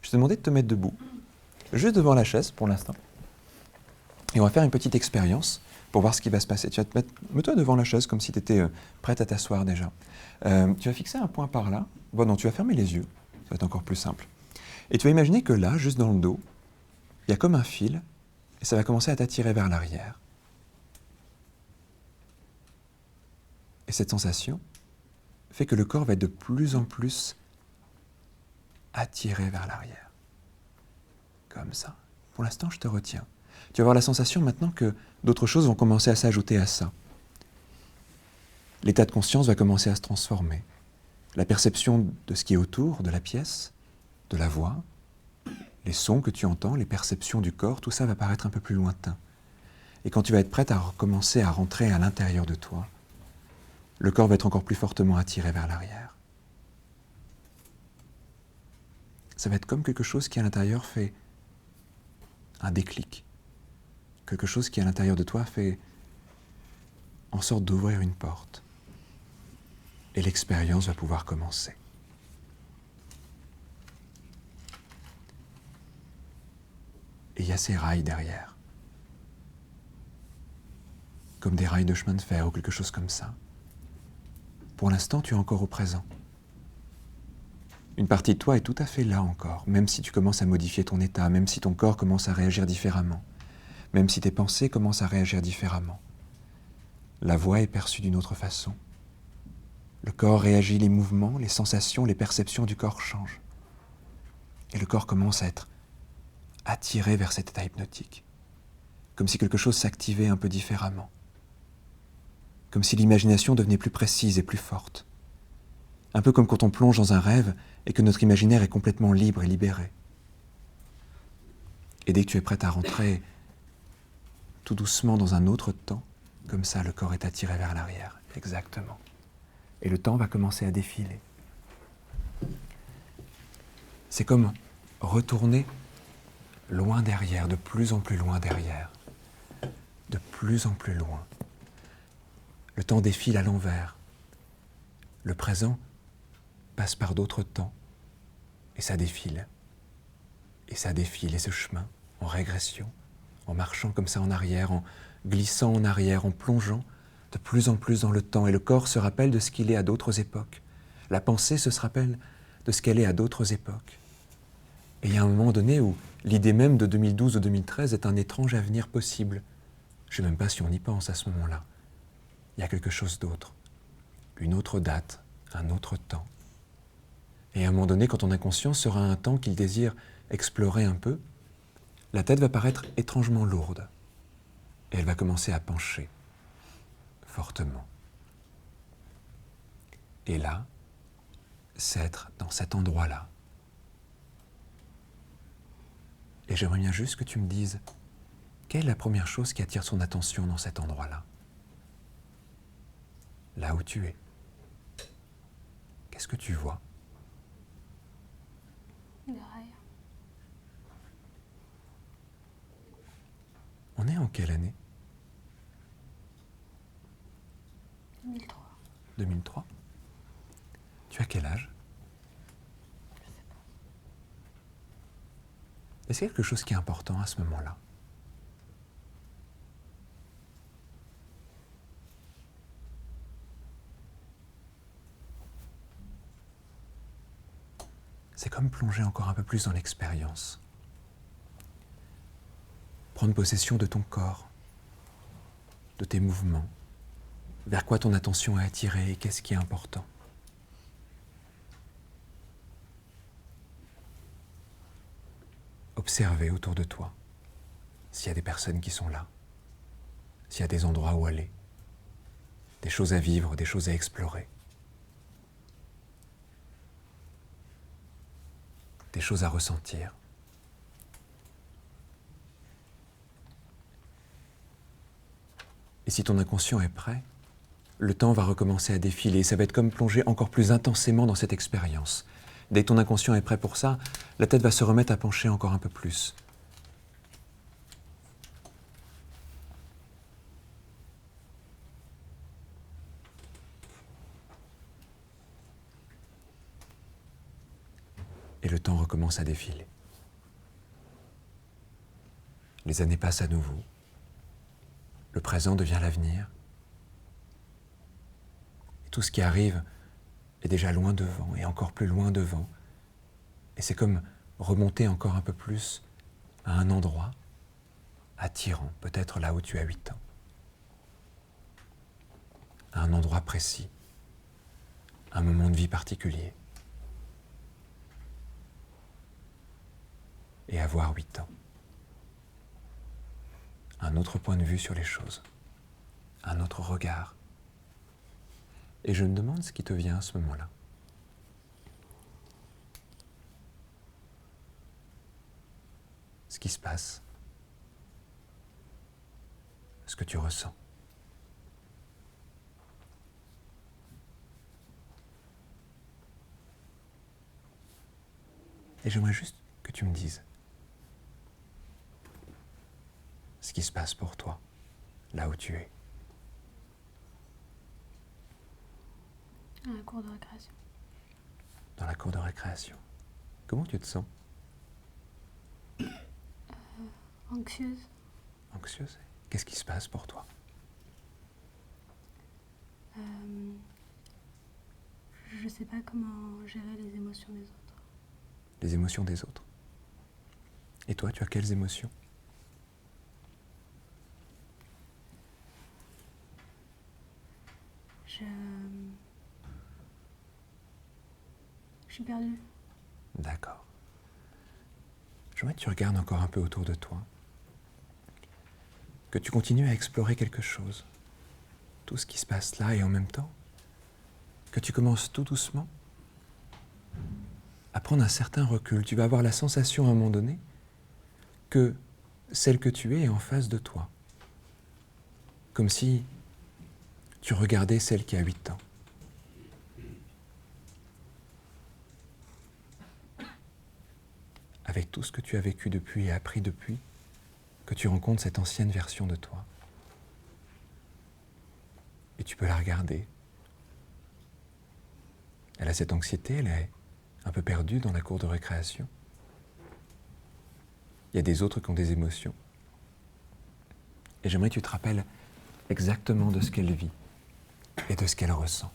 Je te demandais de te mettre debout, juste devant la chaise pour l'instant. Et on va faire une petite expérience pour voir ce qui va se passer. Tu vas te mettre, mets-toi devant la chaise comme si tu étais prête à t'asseoir déjà. Tu vas fixer un point par là. Bon, non, tu vas fermer les yeux. Ça va être encore plus simple. Et tu vas imaginer que là, juste dans le dos, il y a comme un fil et ça va commencer à t'attirer vers l'arrière. Et cette sensation fait que le corps va être de plus en plus attiré vers l'arrière. Comme ça. Pour l'instant, je te retiens. Tu vas avoir la sensation maintenant que d'autres choses vont commencer à s'ajouter à ça. L'état de conscience va commencer à se transformer. La perception de ce qui est autour de la pièce, de la voix, les sons que tu entends, les perceptions du corps, tout ça va paraître un peu plus lointain. Et quand tu vas être prête à recommencer à rentrer à l'intérieur de toi, le corps va être encore plus fortement attiré vers l'arrière. Ça va être comme quelque chose qui à l'intérieur fait un déclic. Quelque chose qui à l'intérieur de toi fait en sorte d'ouvrir une porte. Et l'expérience va pouvoir commencer. Et il y a ces rails derrière. Comme des rails de chemin de fer ou quelque chose comme ça. Pour l'instant, tu es encore au présent. Une partie de toi est tout à fait là encore, même si tu commences à modifier ton état, même si ton corps commence à réagir différemment, même si tes pensées commencent à réagir différemment. La voix est perçue d'une autre façon. Le corps réagit, les mouvements, les sensations, les perceptions du corps changent. Et le corps commence à être attiré vers cet état hypnotique. Comme si quelque chose s'activait un peu différemment. Comme si l'imagination devenait plus précise et plus forte. Un peu comme quand on plonge dans un rêve et que notre imaginaire est complètement libre et libéré. Et dès que tu es prête à rentrer tout doucement dans un autre temps, comme ça le corps est attiré vers l'arrière. Exactement. Et le temps va commencer à défiler. C'est comme retourner loin derrière, de plus en plus loin derrière. De plus en plus loin. Le temps défile à l'envers. Le présent passe par d'autres temps. Et ça défile. Et ça défile. Et ce chemin, en régression, en marchant comme ça en arrière, en glissant en arrière, en plongeant de plus en plus dans le temps. Et le corps se rappelle de ce qu'il est à d'autres époques. La pensée se rappelle de ce qu'elle est à d'autres époques. Et il y a un moment donné où l'idée même de 2012 ou 2013 est un étrange avenir possible. Je ne sais même pas si on y pense à ce moment-là. Il y a quelque chose d'autre. Une autre date, un autre temps. Et à un moment donné, quand ton inconscient sera un temps qu'il désire explorer un peu, la tête va paraître étrangement lourde. Et elle va commencer à pencher fortement. Et là, c'est être dans cet endroit-là. Et j'aimerais bien juste que tu me dises, quelle est la première chose qui attire son attention dans cet endroit-là? Là où tu es. Qu'est-ce que tu vois? Des rails. On est en quelle année? 2003. 2003. Tu as quel âge? Je sais pas. Est-ce qu'il y a quelque chose qui est important à ce moment-là? C'est comme plonger encore un peu plus dans l'expérience. Prendre possession de ton corps, de tes mouvements, vers quoi ton attention est attirée et qu'est-ce qui est important. Observer autour de toi s'il y a des personnes qui sont là, s'il y a des endroits où aller, des choses à vivre, des choses à explorer, des choses à ressentir. Et si ton inconscient est prêt, le temps va recommencer à défiler. Ça va être comme plonger encore plus intensément dans cette expérience. Dès que ton inconscient est prêt pour ça, la tête va se remettre à pencher encore un peu plus. Et le temps recommence à défiler. Les années passent à nouveau. Le présent devient l'avenir. Et tout ce qui arrive est déjà loin devant et encore plus loin devant. Et c'est comme remonter encore un peu plus à un endroit attirant, peut-être là où tu as 8 ans. À un endroit précis, un moment de vie particulier. Et avoir 8 ans. Un autre point de vue sur les choses, un autre regard. Et je me demande ce qui te vient à ce moment-là. Ce qui se passe, ce que tu ressens. Et j'aimerais juste que tu me dises ce qui se passe pour toi, là où tu es. Dans la cour de récréation. Dans la cour de récréation. Comment tu te sens? Anxieuse. Anxieuse? Qu'est-ce qui se passe pour toi? Je sais pas comment gérer les émotions des autres. Les émotions des autres. Et toi, tu as quelles émotions? Je suis perdue. D'accord. J'aimerais que tu regardes encore un peu autour de toi. Que tu continues à explorer quelque chose. Tout ce qui se passe là et en même temps. Que tu commences tout doucement à prendre un certain recul. Tu vas avoir la sensation à un moment donné que celle que tu es est en face de toi. Comme si tu regardais celle qui a 8 ans. Avec tout ce que tu as vécu depuis et appris depuis, que tu rencontres cette ancienne version de toi. Et tu peux la regarder. Elle a cette anxiété, elle est un peu perdue dans la cour de récréation. Il y a des autres qui ont des émotions. Et j'aimerais que tu te rappelles exactement de ce qu'elle vit et de ce qu'elle ressent.